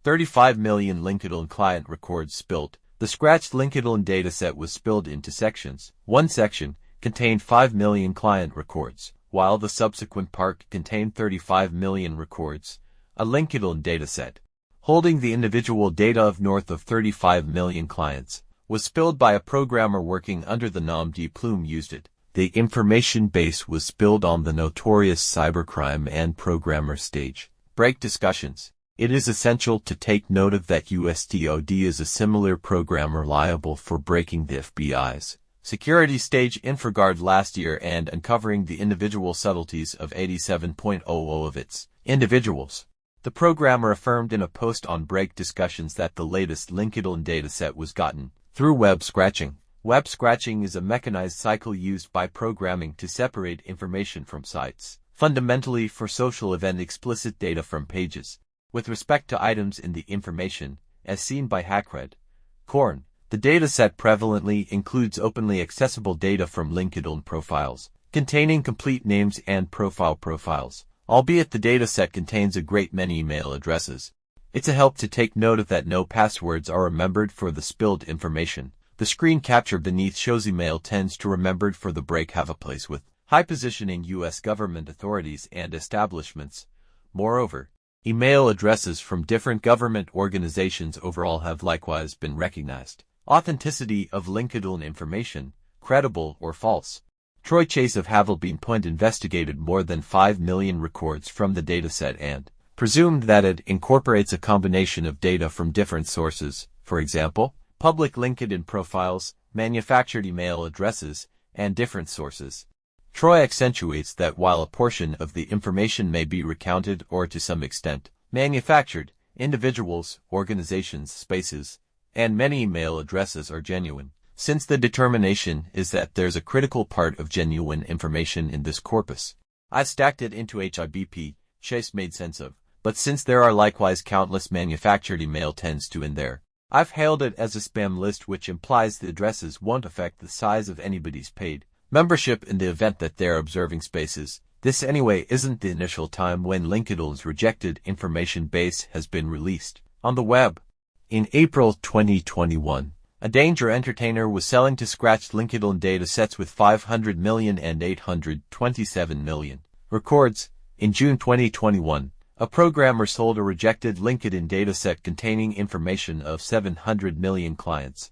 35 million Linkedln client records spilled. The scratched Linkedln dataset was spilled into sections. One section contained 5 million client records, while the subsequent part contained 35 million records. A Linkedln dataset, holding the individual data of north of 35 million clients, was spilled by a programmer working under the nom de plume used it. The information base was spilled on the notorious cybercrime and programmer stage. Break discussions. It is essential to take note of that USTOD is a similar programmer liable for breaking the FBI's security stage InfraGard last year and uncovering the individual subtleties of 87.00 of its individuals. The programmer affirmed in a post on Break Discussions that the latest Linkedln dataset was gotten through web scratching. Web scratching is a mechanized cycle used by programming to separate information from sites, fundamentally for social event explicit data from pages. With respect to items in the information, as seen by Hackread, Corn, the dataset prevalently includes openly accessible data from Linkedln profiles, containing complete names and profile profiles, albeit the dataset contains a great many email addresses. It's a help to take note of that no passwords are remembered for the spilled information. The screen capture beneath shows email tends to remembered for the break have a place with high positioning U.S. government authorities and establishments. Moreover, email addresses from different government organizations overall have likewise been recognized. Authenticity of Linkedln information, credible or false. Troy Chase of Havelbean Point investigated more than 5 million records from the dataset and presumed that it incorporates a combination of data from different sources, for example, public LinkedIn profiles, manufactured email addresses, and different sources. Troy accentuates that while a portion of the information may be recounted or to some extent manufactured, individuals, organizations, spaces, and many email addresses are genuine, since the determination is that there's a critical part of genuine information in this corpus. I stacked it into HIBP, Chase made sense of, but since there are likewise countless manufactured email tends to in there, I've hailed it as a spam list, which implies the addresses won't affect the size of anybody's paid membership in the event that they're observing spaces. This anyway isn't the initial time when Linkedln's rejected information base has been released on the web. In April 2021, a danger entertainer was selling to scratched Linkedln datasets with 500 million and 827 million records. In June 2021, a programmer sold a rejected LinkedIn dataset containing information of 700 million clients.